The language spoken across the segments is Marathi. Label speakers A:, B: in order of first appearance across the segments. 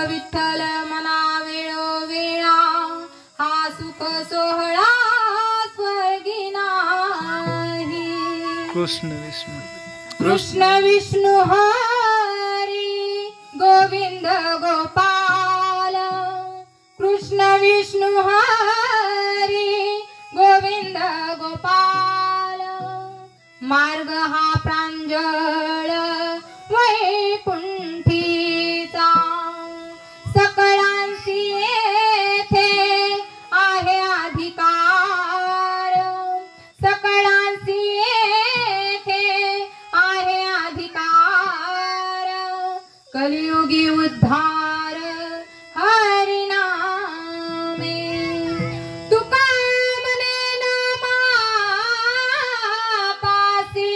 A: विठ्ठल मना वेळोवेळा हा सुख सोहळा स्वर्गी नाही।
B: कृष्ण विष्णू
A: कृष्ण विष्णु हरी गोविंद गोपाल, कृष्ण विष्णु हरी गोविंद गोपाल। मार्ग हा प्रांजळ वैकुंठीचा, सकळांची येथे आहे अधिकार, सकळांची येथे आहे अधिकार। कलियुगी उद्धार हरिनामे, तुका म्हणे नामा पासी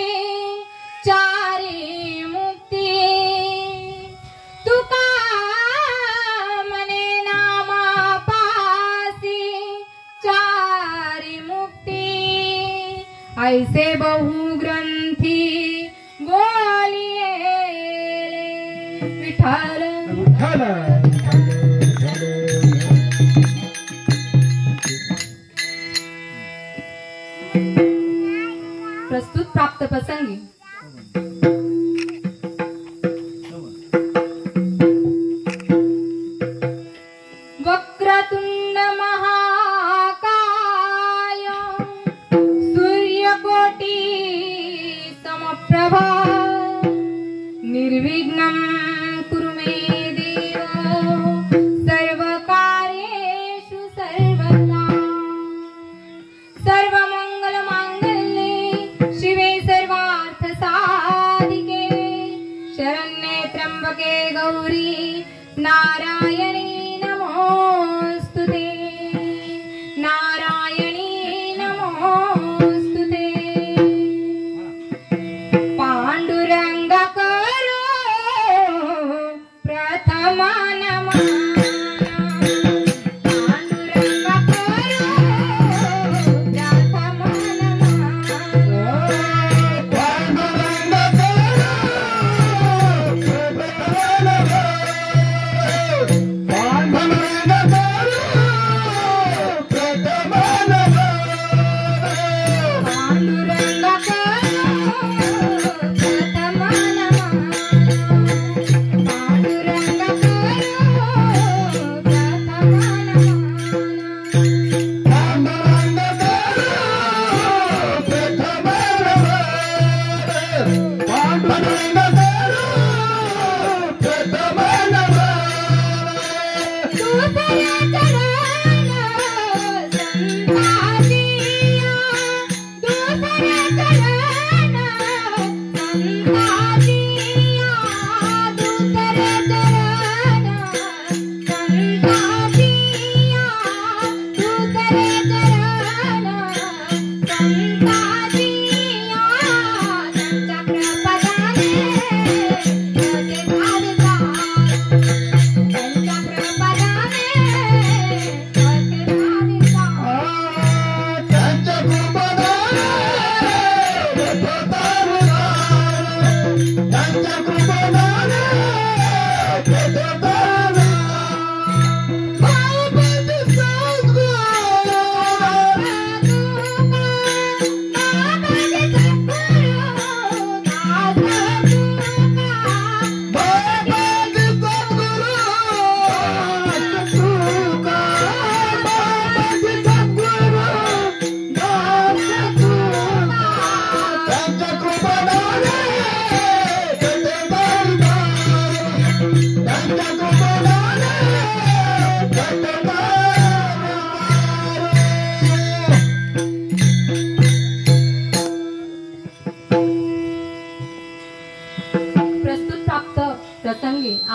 A: चारी मुक्ती, तुका म्हणे नामा पासी चारी मुक्ती। ऐसे बहुग्रंथी बोलिये विठ्ठल
C: विठ्ठल।
A: प्रस्तुत प्राप्त प्रसंगी वक्रतुंड महाकाय सूर्यकोटी समप्रभा निर्विघ्नं कुरु मे देव सर्वकार्येषु सर्वदा। सर्वमंगलमांगल्ये शिवे सर्वार्थसाधिके शरण्ये त्र्यंबके गौरी नारायणी नमोस्तुते, नारायणी नमोस्तुते। पांडुरंग करो प्रथम नमः, पांडुरंग करो प्रथम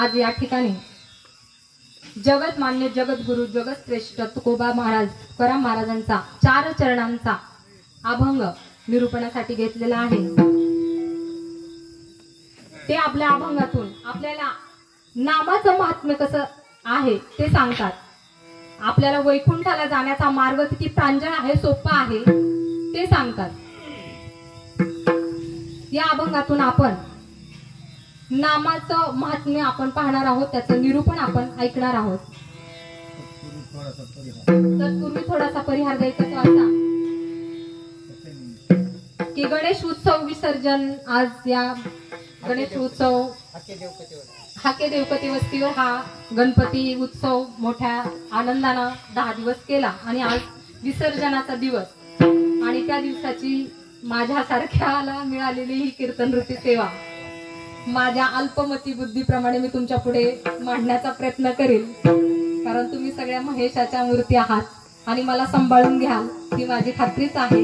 A: आज या ठिकाणी जगत मान्य जगद्गुरु जगत श्रेष्ठ तुकोबा महाराज तुकाराम महाराजांचा 4 चरणांचा अभंग निरूपणासाठी घेतलेला आहे। ते आपल्या अभंगातून आपल्याला नामाचं महात्म्य कसं आहे ते सांगतात। आपल्याला वैकुंठाला जाण्याचा मार्ग किती प्रांजळ आहे, सोपा आहे ते सांगतात। या अभंगातून आपण नामाचं महात्म्य आपण पाहणार आहोत, त्याचं निरूपण आपण ऐकणार आहोत. तत्पूर्वी थोडासा परिहार द्यायचा तो असा की गणेश उत्सव विसर्जन आज या गणेश उत्सव हाके देवकती वस्तीवर हा गणपती उत्सव मोठ्या आनंदानं 10 दिवस केला आणि आज विसर्जनाचा दिवस आणि त्या दिवसाची माझ्यासारख्याला मिळालेली ही कीर्तनवृत्ती सेवा माझ्या अल्पमती बुद्धीप्रमाणे मी तुमच्या पुढे मांडण्याचा प्रयत्न करेल, कारण तुम्ही सगळ्या महेशाच्या मूर्ती आहात आणि मला सांभाळून घ्याल ही माझी खात्रीच आहे.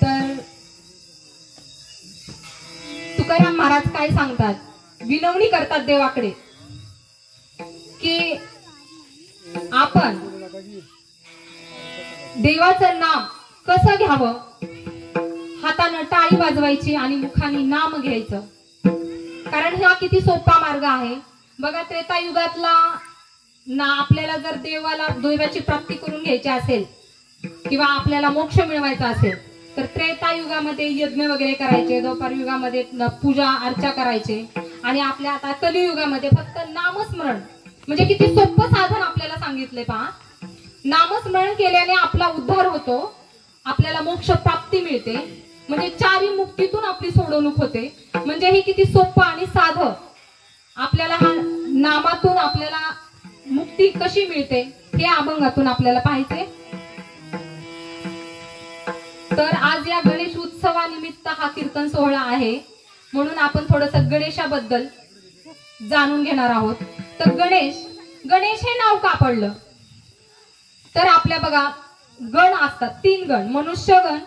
A: तर तुकाराम महाराज काय सांगतात, विनवणी करतात देवाकडे की आपण देवाचं नाम कसं घ्यावं. हातानं टाळी वाजवायची आणि मुखाने नाम घ्यायचं, कारण हा किती सोपा मार्ग आहे बघा. त्रेतायुगातला ना आपल्याला जर देवाची प्राप्ती करून घ्यायची असेल किंवा आपल्याला मोक्ष मिळवायचा असेल तर त्रेतायुगामध्ये यज्ञ वगैरे करायचे, द्वापार युगामध्ये पूजा अर्चा करायचे आणि आपल्या आता कलियुगामध्ये फक्त नामस्मरण म्हणजे किती सोपं साधन आपल्याला सांगितलंय पहा. नामस्मरण केल्याने आपला उद्धार होतो, आपल्याला मोक्ष प्राप्ती मिळते, म्हणजे 4 मुक्तीतून आपली सोडवणूक होते. म्हणजे हे किती सोपं आणि साधं आपल्याला हा नामातून आपल्याला मुक्ती कशी मिळते हे अभंगातून आपल्याला पाहायचे. तर आज या गणेश उत्सवानिमित्त हा कीर्तन सोहळा आहे, म्हणून आपण थोडस गणेशाबद्दल जाणून घेणार आहोत. तर गणेश हे नाव का पडलं तर आपल्या बघा गण असतात, 3 गण, मनुष्यगण,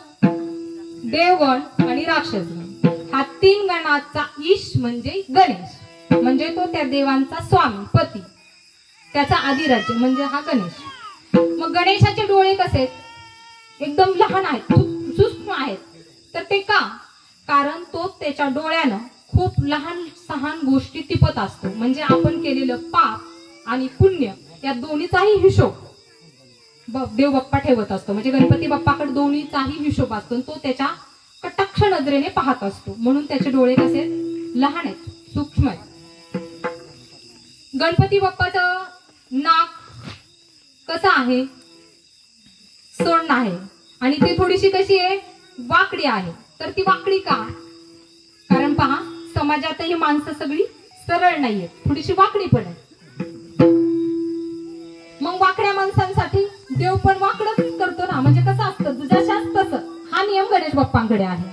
A: देवगण आणि राक्षसगण. हा 3 गणाचा ईश म्हणजे गणेश, म्हणजे तो त्या देवांचा स्वामी पती, त्याचा आदिराज्य म्हणजे हा गणेश. मग गणेशाचे डोळे कसे आहेत, एकदम लहान आहेत, सूक्ष्म आहेत. तर ते का, कारण तो त्याच्या डोळ्यानं खूप लहान सहान गोष्टी टिपत असतो. म्हणजे आपण केलेलं पाप आणि पुण्य या दोन्हीचाही हिशोब देव बाप्पा ठेवत असतो. म्हणजे गणपती बाप्पाकडे दोन्हीचाही हिशोब असतो, तो त्याच्या कटाक्ष नजरेने पाहत असतो, म्हणून त्याचे डोळे कसे लहान आहेत, सूक्ष्म आहेत. गणपती बाप्पाचं नाक कसं आहे, सोंड आहे आणि ती थोडीशी कशी आहे, वाकडी आहे. तर ती वाकडी का, कारण पहा समाजातही माणसं सगळी सरळ नाहीये, थोडीशी वाकडी पण आहे. मग वाकड्या माणसांसाठी देव पण वाकडच करतो ना, म्हणजे कसं असतं जशाच तसं, हा नियम गणेश बाप्पांकडे आहे,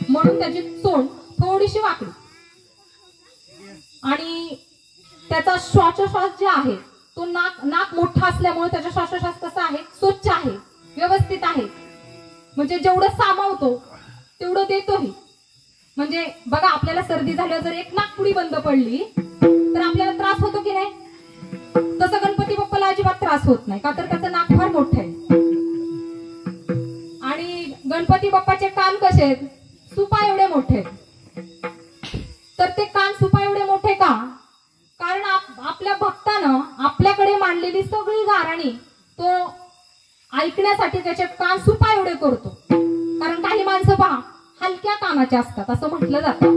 A: म्हणून त्याची सोंड थोडीशी वाकडी आणि त्याचा श्वासोश्वास जे आहे तो नाक मोठा असल्यामुळे त्याचा श्वासोश्वास कसा आहे, स्वच्छ आहे, व्यवस्थित आहे. म्हणजे जेवढं सामावतो तेवढं देतोही. म्हणजे बघा आपल्याला सर्दी झाल्यावर जर एक नाकपुडी बंद पडली तर आपल्याला त्रास होतो की नाही, तसं गणपती बाप्पाला अजिबात त्रास होत नाही, का तर त्याचं नाक फार मोठं आहे. आणि गणपती बाप्पाचे कान कसे आहेत, सुपा एवढे मोठे आहेत. तर ते कान सुपा एवढे मोठे का, कारण आपल्या भक्तानं आपल्याकडे मांडलेली सगळी गाराणी तो ऐकण्यासाठी त्याचे कान सुपा एवढे करतो. कारण काही माणसं पहा हलक्या कानाचे असतात असं म्हटलं जातं,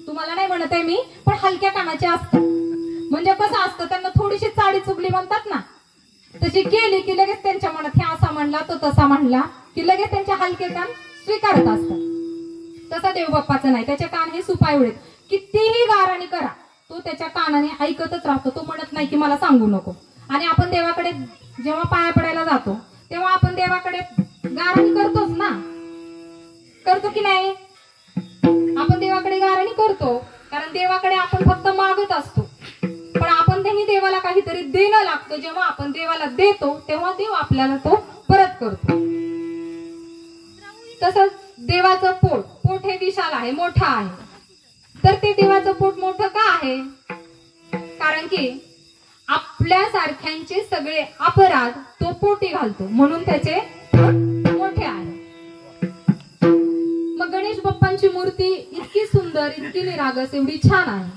A: तुम्हाला नाही म्हणत आहे मी, पण हलक्या कानाचे असतात. म्हणजे कसं असतं, त्यांना थोडीशी चाडी चुगली म्हणतात ना, तशी केली की लगेच त्यांच्या मनात हे असा म्हणला तो तसा म्हणला की लगेच त्यांचे हलके कान स्वीकारत असतात. तसा देव बाप्पाचं नाही, त्याचे कान हे सुपा एवढे, कितीही गाराणी करा तो त्याच्या कानाने ऐकतच राहतो, तो म्हणत नाही की मला सांगू नको. आणि आपण देवाकडे जेव्हा पाया पडायला जातो तेव्हा आपण देवाकडे गाराणी करतोच ना, करतो की नाही, आपण देवाकडे गाराणी करतो, कारण देवाकडे आपण फक्त मागत असतो, पण आपण त्यांनी देवाला काहीतरी देणं लागतं. जेव्हा आपण देवाला देतो तेव्हा देव आपल्याला तो परत करतो. तसंच देवाचं पोट हे विशाल आहे, मोठं आहे. तर ते देवाचं पोट मोठं का आहे, कारण की आपल्या सारख्यांचे सगळे अपराध तो पोटी घालतो, म्हणून त्याचे मोठे आहे. मग गणेश बाप्पांची मूर्ती इतकी सुंदर, इतकी निरागस, एवढी छान आहे.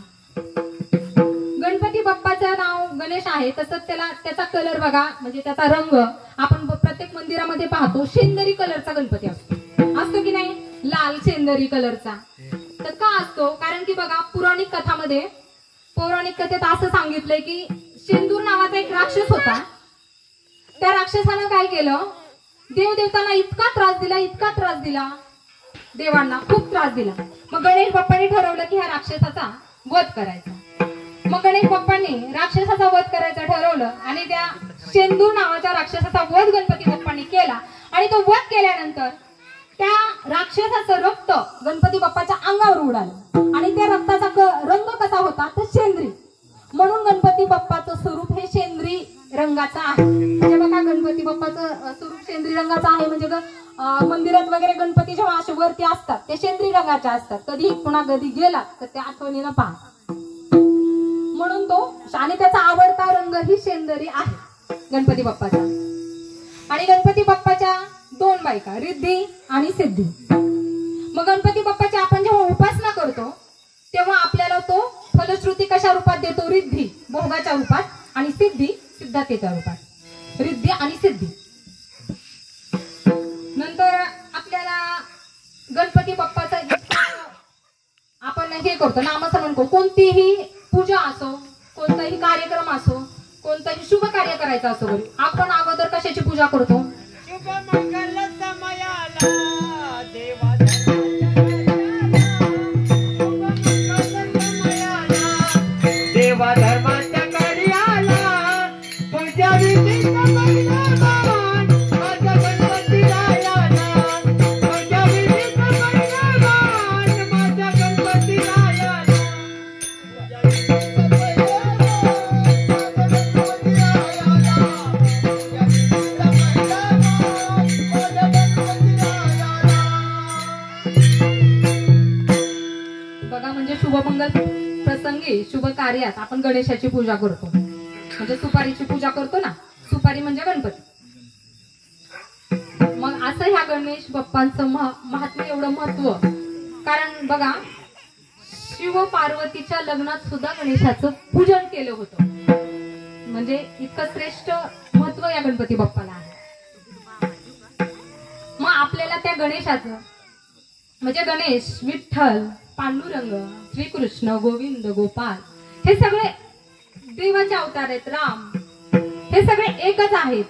A: गणपती बाप्पाचं नाव गणेश आहे, तसंच त्याचा कलर बघा, म्हणजे त्याचा रंग आपण प्रत्येक मंदिरामध्ये पाहतो, शेंदरी कलरचा गणपती असतो की नाही, लाल शेंदरी कलरचा. तर का असतो? कारण की बघा पौराणिक कथेत असं सांगितलंय की शेंदूर नावाचा एक राक्षस होता. त्या राक्षसानं काय केलं, देवदेवतांना इतका त्रास दिला, देवांना खूप त्रास दिला. मग गणेश बाप्पांनी ठरवलं की ह्या राक्षसाचा वध करायचा. मग गणेश बाप्पांनी राक्षसाचा वध करायचं ठरवलं आणि त्या शेंदूर नावाच्या राक्षसाचा वध गणपती बाप्पांनी केला. आणि तो वध केल्यानंतर त्या राक्षसाचं रक्त गणपती बाप्पाच्या अंगावर उडालं आणि त्या रक्ताचा रंग कसा होता तर शेंद्री. म्हणून गणपती बाप्पाचं स्वरूप हे शेंद्री रंगाचं आहे. म्हणजे बघा गणपती बाप्पाचं स्वरूप शेंद्री रंगाचं आहे. म्हणजे मंदिरात वगैरे गणपती जेव्हा असे वरती असतात ते शेंद्री रंगाचे असतात. कधी गेला तर त्या आठवणीनं पहा. म्हणून तो आणि त्याचा आवडता रंग ही शेंदरी आहे गणपती बाप्पाचा. आणि गणपती बाप्पाच्या दोन बायका रिद्धी आणि सिद्धी. मग गणपती बाप्पाची आपण जेव्हा उपासना करतो तेव्हा आपल्याला तो फलश्रुती कशा रूपात देतो? रिद्धी भोगाच्या रूपात आणि सिद्धी सिद्धातेच्या रूपात. रिद्धी आणि सिद्धी. नंतर आपल्याला गणपती बाप्पाचं आपण हे करतो नामस्मरण करतो. कोणतीही पूजा असो, कोणताही कार्यक्रम असो, कोणताही शुभ कार्य करायचं असो, आपण अगोदर कशाची पूजा करतो?
C: शुभ मंगल समयाला देवा धर्माच्या कार्याला पूजा विधीचा परिणाम माझ्या गणपती रायाला. पूजा विधीचा परिणाम माझ्या गणपती रायाला.
A: बघा म्हणजे शुभमंगल प्रसंगी शुभ कार्यात आपण गणेशाची पूजा करतो. म्हणजे सुपारीची पूजा करतो ना, सुपारी म्हणजे गणपती. मग असं ह्या गणेश बाप्पांचं महात्म्य एवढं महत्व. कारण बघा शिव पार्वतीच्या लग्नात सुद्धा गणेशाचं पूजन केलं होतं. म्हणजे इतकं श्रेष्ठ महत्व या गणपती बाप्पाला आहे. मग आपल्याला त्या गणेशाचं म्हणजे गणेश, विठ्ठल, पांडुरंग, श्रीकृष्ण, गोविंद, गोपाल हे सगळे देवाचे अवतार आहेत. राम हे सगळे एकच आहेत.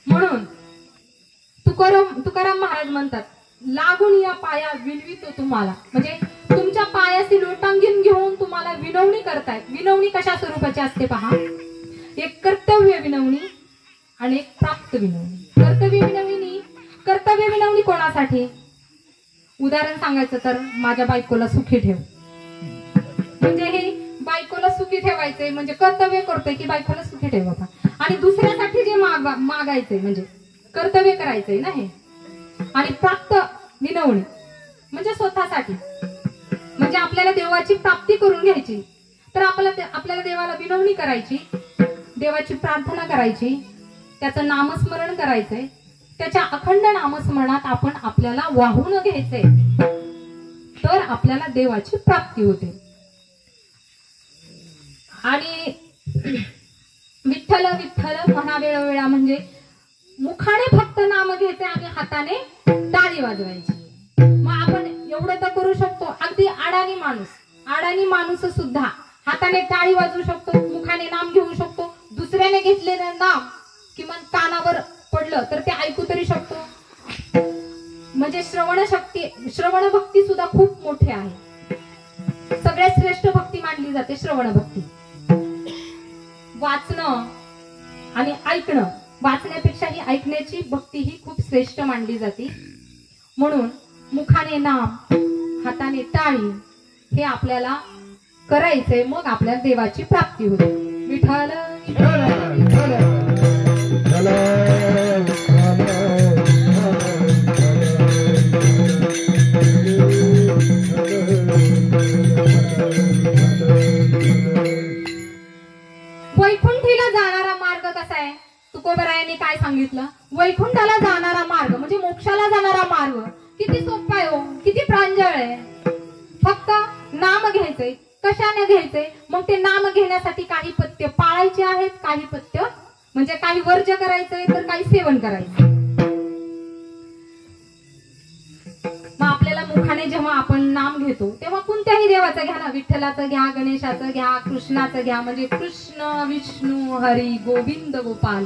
A: म्हणून तुकाराम महाराज म्हणतात, लागून या पाया विनवितो तुम्हाला. म्हणजे तुमच्या पायाची लोटांगण घेऊन तुम्हाला विनवणी करतायत. विनवणी कशा स्वरूपाची असते पहा. एक कर्तव्य विनवणी आणि एक प्राप्त विनवणी. कर्तव्य विनवणी कोणासाठी? उदाहरण सांगायचं तर माझ्या बायकोला सुखी ठेव. म्हणजे हे बायकोला सुखी ठेवायचंय म्हणजे कर्तव्य करतोय की बायकोला सुखी ठेव बाबा. आणि दुसऱ्यासाठी जे मागायचंय म्हणजे कर्तव्य करायचंय ना हे. आणि प्राप्त विनवणी म्हणजे स्वतःसाठी. म्हणजे आपल्याला देवाची प्राप्ती करून घ्यायची तर आपल्याला देवाला विनवणी करायची, देवाची प्रार्थना करायची, त्याचं नामस्मरण करायचंय. त्याच्या अखंड नामस्मरणात आपण आपल्याला वाहून घ्यायचंय तर आपल्याला देवाची प्राप्ती होते. आणि विठ्ठल विठ्ठल म्हणा वेळोवेळा म्हणजे मुखाने फक्त नाम घ्यायचे आणि हाताने टाळी वाजवायची. मग आपण एवढं तर करू शकतो. अगदी अडाणी माणूस सुद्धा हाताने टाळी वाजवू शकतो, मुखाने नाम घेऊ शकतो. दुसऱ्याने घेतलेलं नाम किमान कानावर पडलं तर ते ऐकू तरी शकतो. म्हणजे श्रवण भक्ती सुद्धा खूप मोठी आहे. सगळ्यात श्रेष्ठ भक्ती मानली जाते श्रवण भक्ती. वाचणं आणि ऐकणं, वाचण्यापेक्षा ही ऐकण्याची भक्ती ही खूप श्रेष्ठ मानली जाते. म्हणून मुखाने नाम, हाताने टाळी हे आपल्याला करायचंय. मग आपल्याला देवाची प्राप्ती होते. विठ्ठल वैकुंठीला जाणारा मार्ग कसा आहे? तुकोबरायांनी काय सांगितलं? वैकुंठाला जाणारा मार्ग म्हणजे मोक्षाला जाणारा मार्ग किती सोपा आहे हो, किती प्रांजळ आहे. फक्त नाम घ्यायचंय. कशाने घ्यायचंय? मग ते नाम घेण्यासाठी काही पथ्य पाळायचे आहेत, काही पथ्य म्हणजे काही वर्ज्य करायचंय तर काही सेवन करायचंय. मग प्रामुख्याने जेव्हा आपण नाम घेतो तेव्हा कोणत्याही देवाचं घ्या ना, विठ्ठलाचं घ्या, गणेशाचं घ्या, कृष्णाचं घ्या, म्हणजे कृष्ण विष्णू हरी गोविंद गोपाल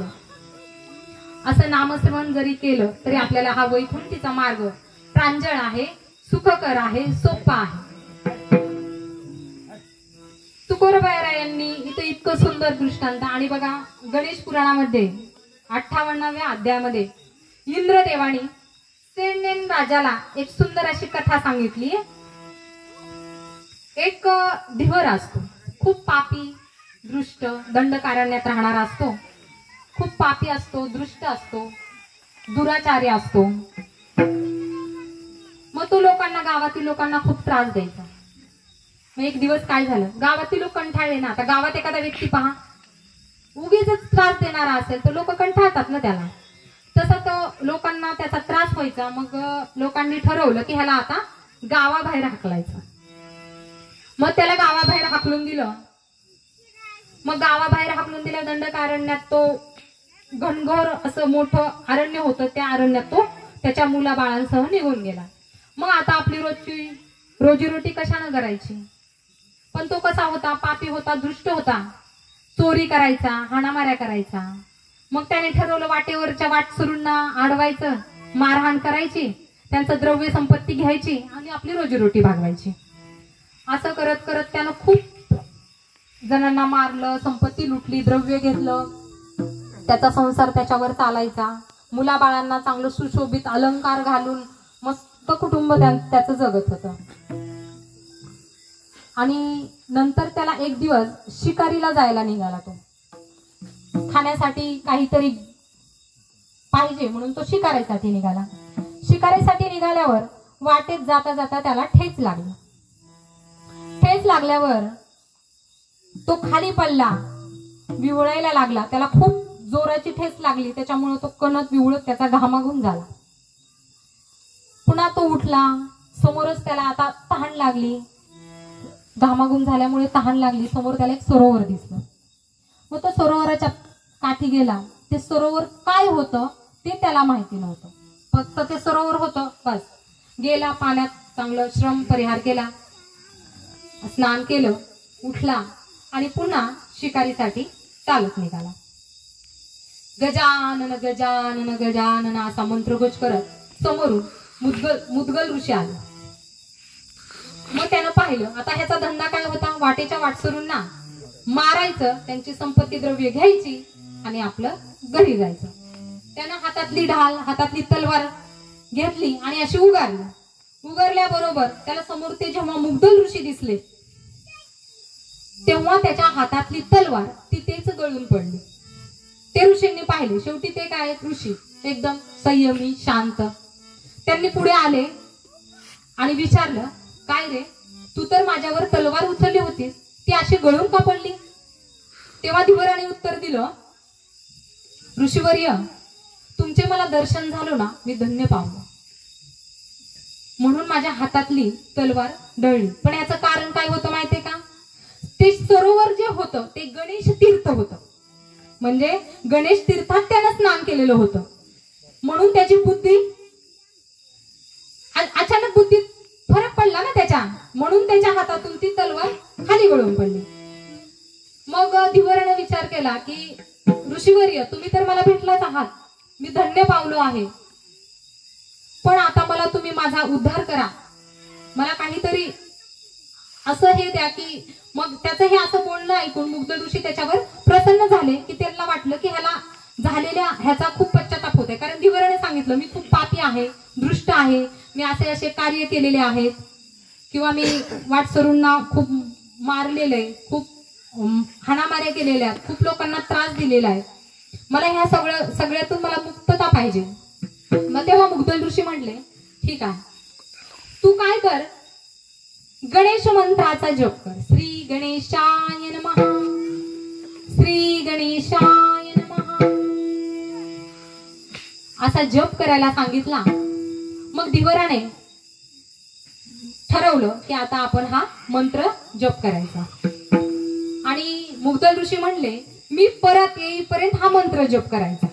A: असं नामस्मरण जरी केलं तरी आपल्याला हा वैकुंठीचा मार्ग प्रांजळ आहे, सुखकर आहे, सोपा आहे. तुकोरबाई यांनी इथं इतकं सुंदर दृष्टांत. आणि बघा गणेश पुराणामध्ये 58व्या अध्यायामध्ये इंद्रदेवानी सेनेन राजाला एक सुंदर अशी कथा सांगितली. एक धिवर असतो, खूप पापी, दृष्ट, दंडकारण्यात राहणारा असतो. खूप पापी असतो, दृष्ट असतो, दुराचारी असतो. मग तो लोकांना, गावातील लोकांना खूप त्रास द्यायचा. मग एक दिवस काय झालं, गावातील लोक कंटाळले ना. आता गावात एखादा व्यक्ती पहा उगीच त्रास देणारा असेल तर लोक कंटाळतात ना त्याला. तसा तो लोकांना त्याचा त्रास व्हायचा. मग लोकांनी ठरवलं की ह्याला आता गावाबाहेर हाकलायचं. मग त्याला गावाबाहेर हाकलून दिलं. मग गावाबाहेर हाकलून दिलं दंडकारण्यात. तो घनघोर असं मोठं अरण्य होतं, त्या अरण्यात तो त्याच्या मुलाबाळांसह निघून गेला. मग आता आपली रोजची रोजीरोटी कशानं करायची. पण तो कसा होता, पापी होता, दृष्ट होता, चोरी करायचा, हाणामाऱ्या करायचा. मग त्याने ठरवलं वाटेवरच्या वाटसरूंना अडवायचं, मारहाण करायची, त्यांचं द्रव्य संपत्ती घ्यायची आणि आपली रोजीरोटी भागवायची. असं करत करत त्यानं खूप जणांना मारलं, संपत्ती लुटली, द्रव्य घेतलं. त्याचा संसार त्याच्यावर चालायचा. मुलाबाळांना चांगलं सुशोभित अलंकार घालून मस्त कुटुंब त्याचं जगत होतं. आणि नंतर त्याला एक दिवस शिकारीला जायला निघाला. तो खाण्यासाठी काहीतरी पाहिजे म्हणून तो शिकारीसाठी निघाला. शिकारीसाठी निघाल्यावर वाटेत जाता जाता त्याला ठेच लागली. ठेच लागल्यावर तो खाली पडला, विवळायला लागला. त्याला खूप जोराची ठेच लागली, त्याच्यामुळे तो कणत विवळत त्याचा घामाघूम झाला. पुन्हा तो उठला. समोरच त्याला आता तहान लागली. घामाघूम झाल्यामुळे तहान लागली. समोर त्याला एक सरोवर दिसलं. मग तो सरोवराच्या काठी गेला. ते सरोवर काय होतं ते त्याला माहिती नव्हतं. फक्त ते सरोवर होतं बस. गेला, पाण्यात चांगलं श्रम परिहार केला, स्नान केलं, उठला आणि पुन्हा शिकारीसाठी चालत निघाला. गजानन गजानन गजानन असा मंत्रघोष करत समोरून मुद्गल ऋषी आला. मग त्यानं पाहिलं आता ह्याचा धंदा काय होता, वाटेच्या वाटसरूंना मारायचं, त्यांची संपत्ती द्रव्य घ्यायची आणि आपलं घरी जायचं. त्यानं हातातली ढाल, हातातली तलवार घेतली आणि अशी उगारली. उगारल्याबरोबर त्याला समोर ते जेव्हा मुग्धल ऋषी दिसले तेव्हा त्याच्या हातातली तलवार तिथेच गळून पडली. ते ऋषींनी पाहिले. शेवटी ते काय ऋषी एकदम संयमी, शांत. त्यांनी पुढे आले आणि विचारलं, काय रे, तू तर माझ्यावर तलवार उचलली होतीस, ती अशी गळून का पडली. तेव्हा धिवराने उत्तर दिलं, ऋषीवर्य, तुमचे मला दर्शन झालं ना, मी धन्य पावलो, म्हणून माझ्या हातातली तलवार डळली. पण याचं कारण काय होतं माहितीये का, ते सरोवर जे होतं ते गणेश तीर्थ होतं. म्हणजे गणेश तीर्थात त्यानं स्नान केलेलं होतं. म्हणून त्याची बुद्धी अचानक बुद्धीत फरक पडला ना त्याच्या, म्हणून त्याच्या हातातून ती तलवार खाली गळून पडली. मग धिवराने विचार केला की ऋषीवर्य, तुम्ही तर मला भेटलाच आहात, मी धन्य पावलो आहे, पण आता मला तुम्ही माझा उद्धार करा, मला काहीतरी असं हे द्या की. मग त्याचं हे असं बोलणं ऐकून मुग्ध ऋषी त्याच्यावर प्रसन्न झाले की त्यांना वाटलं की ह्याचा खूप पश्चाताप होते. कारण धिवराने सांगितलं, मी खूप पापी आहे, दृष्ट आहे, मी असे कार्य केलेले आहेत, किंवा मी वाटसरूंना खूप मारलेले, खूप हाणामाऱ्या केलेल्या आहेत, खूप लोकांना त्रास दिलेला आहे, मला ह्या सगळ्यातून मला मुक्तता पाहिजे. मग तेव्हा मुग्धल ऋषी म्हटले, ठीक आहे, तू काय कर, गणेश मंत्राचा जप कर. श्री गणेशाय नमः, श्री गणेशाय नमः असा जप करायला सांगितला. मग धिवराने ठरवलं की आता आपण हा मंत्र जप करायचा. आणि मुग्धल ऋषी म्हणले, मी परत येईपर्यंत हा मंत्र जप करायचा.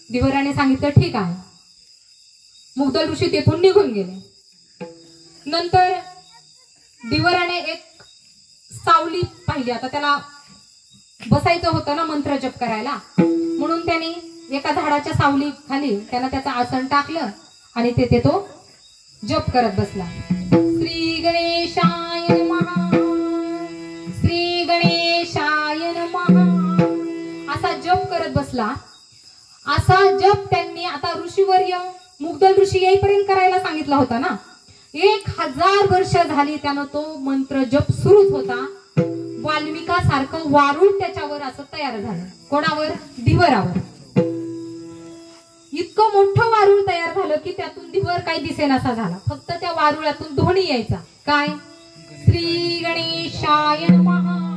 A: धिवराने सांगितलं, ठीक आहे. मुग्धल ऋषी तेथून निघून गेले. नंतर दिवराने एक सावली पाहिली. आता त्याला बसायचं होतं ना मंत्र जप करायला, म्हणून त्याने एका झाडाच्या सावली खाली त्यानं त्याचं आसन टाकलं आणि तेथे तो जप करत बसला. श्री गणेशाय नमः, श्री गणेशाय नमः असा जप करत बसला. असा जप त्यांनी आता ऋषीवर्य मुग्धल ऋषी येईपर्यंत करायला सांगितला होता ना. 1000 वर्ष झाली त्यानं तो मंत्र जप सुरूच होता. वाल्मिकासारखं वारुळ त्याच्यावर असं तयार झालं. कोणावर? दिवरावर. इतकं मोठं वारुळ तयार झालं की त्यातून दिवर काही दिसेनासा झाला. फक्त त्या वारुळातून ध्वनी यायचा. काय? श्री गणेशाय नमः,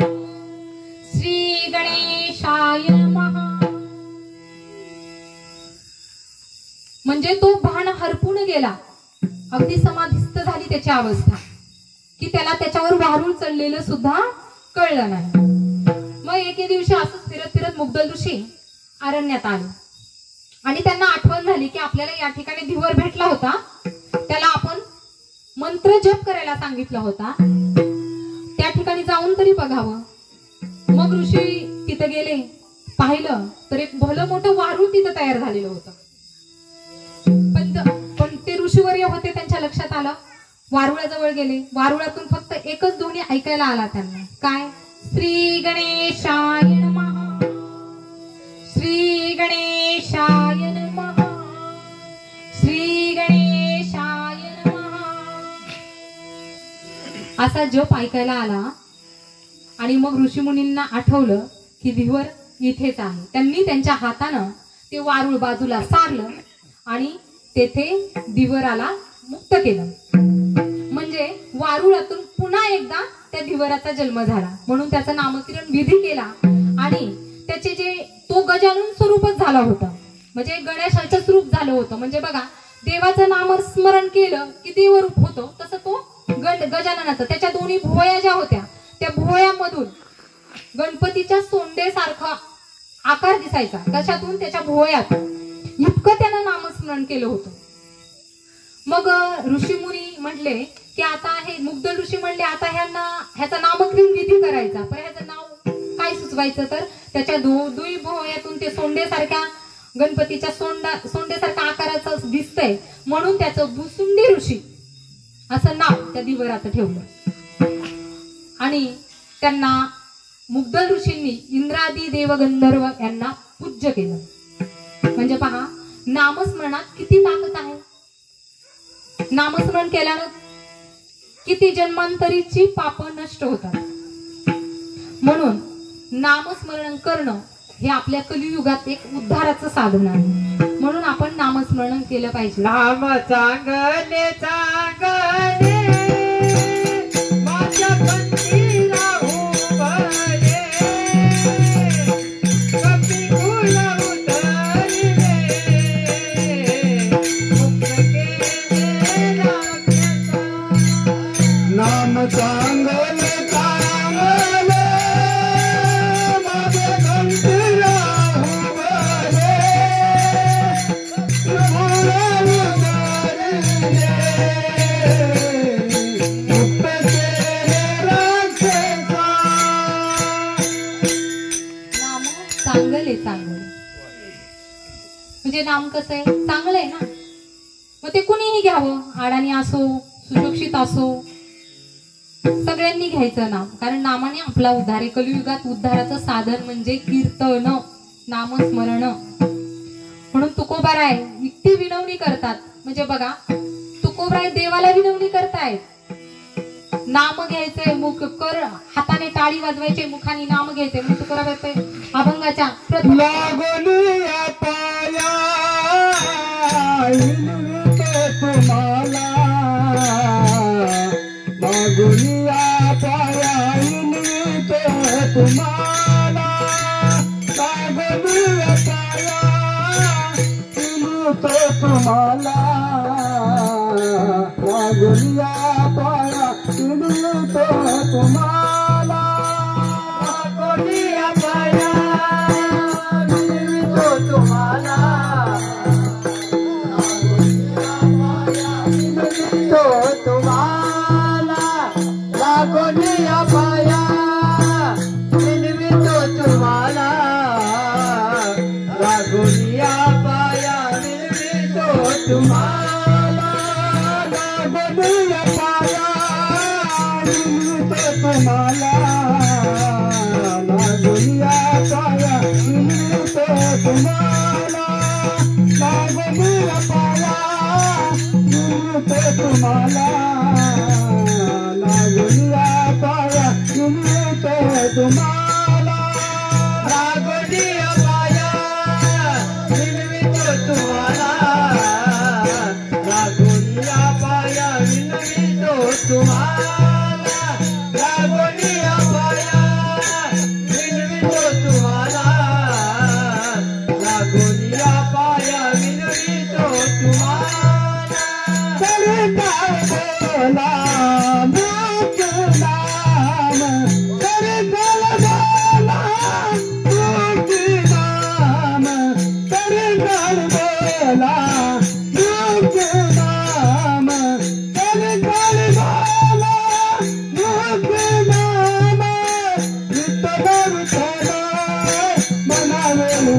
A: श्री गणेशाय नमः. म्हणजे तो भान हरपून गेला. अगदी समाधिस्थ झाली त्याची अवस्था की त्याला त्याच्यावर वारुळ चढलेलं सुद्धा कळलं नाही. मग एके दिवशी असंच फिरत फिरत मुग्धल ऋषी अरण्यात आले आणि त्यांना आठवण झाली की आपल्याला या ठिकाणी दिवर भेटला होता, त्याला आपण मंत्र जप करायला सांगितला होता, त्या ठिकाणी जाऊन तरी बघावं. मग ऋषी तिथं गेले. पाहिलं तर एक भलं मोठं वारुळ तिथं तयार झालेलं होतं. पण ते ऋषीवर्य होते, त्यांच्या लक्षात आलं. वारुळाजवळ गेले. वारुळातून फक्त एकच ध्वनी ऐकायला आला त्यांना. काय? श्री गणेशाय नमः, श्री गणेशाय नमः, श्री गणेशाय नमः असा जप ऐकायला आला. आणि मग ऋषीमुनींना आठवलं की दिवर इथेच आहे. त्यांनी त्यांच्या हातानं ते वारुळ बाजूला सारलं आणि तेथे दिवराला मुक्त केलं. म्हणजे वारुळातून पुन्हा एकदा त्या दिवराचा जन्म झाला. म्हणून त्याचं नामकरण विधी केला आणि त्याचे जे तो गजानन स्वरूपच झाला होता. म्हणजे गणेशाचं स्वरूप झालं होतं. म्हणजे बघा, देवाचं नामस्मरण केलं की देवरूप होतो, तसं तो गजाननाचं त्याच्या दोन्ही भुवया ज्या होत्या त्या भुवयामधून गणपतीच्या सोंडेसारखा आकार दिसायचा. कशातून? त्याच्या भुवयात. इतकं त्यानं नामस्मरण केलं होतं. मग ऋषीमुनी म्हटले की आता हे मुग्धल ऋषी म्हणले आता ह्याचा नामकरण विधी करायचा. पण ह्याचं नाव काय सुचवायचं? तर त्याच्या दुई भुवयातून ते सोंडेसारख्या गणपतीच्या सोंडेसारख्या आकाराचं दिसतंय म्हणून त्याचं भुसुंडी ऋषी असं नाव त्या दिवराचं ठेवलं. आणि त्यांना मुग्धल ऋषींनी इंद्रादी देवगंधर्व यांना पूज्य केलं. म्हणजे पहा, नामस्मरणात किती ताकद आहे. नामस्मरण केल्यानं किती जन्मांतरीची पाप नष्ट होतात. म्हणून नामस्मरण करणं हे आपल्या कलियुगात एक उद्धाराचं साधन आहे. म्हणून आपण नामस्मरण केलं पाहिजे.
C: नाम चांगले चांगले माझ्या पंथीला उभे कपी फुल उतरले मुक्त केले राक्षसा. नाम चांगले चांगले माझ्या पंथीला उभे
A: चांगले चांगले म्हणजे नाम कसं आहे? चांगलं आहे ना. मग ते कुणीही घ्यावं, आडाणी असो सुशिक्षित असो, सगळ्यांनी घ्यायचं नाम. कारण नामाने आपला उद्धार आहे. कलियुगात उद्धाराचं साधन म्हणजे कीर्तन, नामस्मरण. म्हणून तुकोबाराय इतकी विनवणी करतात. म्हणजे बघा, तुकोबाराय देवाला विनवणी करतायत. नाम घ्यायचंय, मुख कर हाताने टाळी वाजवायचे, मुखाने नाम घ्यायचंय. म्हणून तुकोबाराय अभंगाच्या
C: लागोलिया पाया तुम्हाला लागोलिया पाया तुम्हाला लागोलिया पाया तुम्हाला लागोलिया पाया तुम्हाला लागोलिया पाया तुम्हाला तो तुम्हाला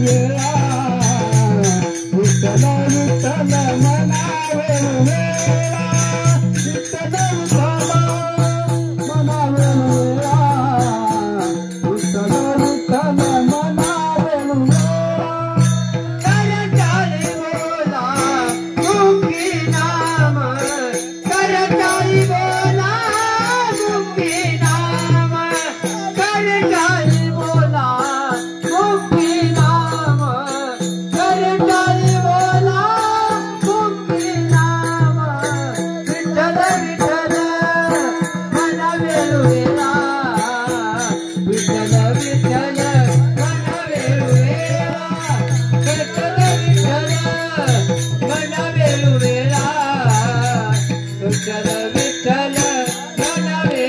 C: वेळा विठ्ठल विठ्ठल म्हणावे वेळा विठ्ठल विठ्ठल म्हणावे वेळा विठ्ठल विठ्ठल म्हणावे वेळा करताळी बोला मुखी नाम करताळी बोला मुखी नाम करताळी बोला मुखी नाम करताळी बोला मुखी नाम विठ्ठल विठ्ठल म्हणावे वेळा विठ्ठल विठ्ठल म्हणावे वेळा विठ्ठल विठ्ठल म्हणावे वेळा विठ्ठल विठ्ठल म्हणावे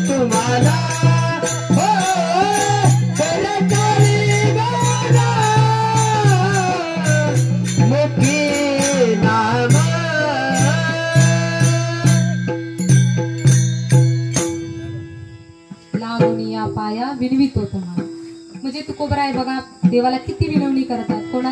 C: तुम्हाला हो करताळी बोला मुखी नाम
A: लागून या पाया विनवितो तुम्हाला. म्हणजे तुकोबराय बघा देवाला किती विनवणी करतात. कोणा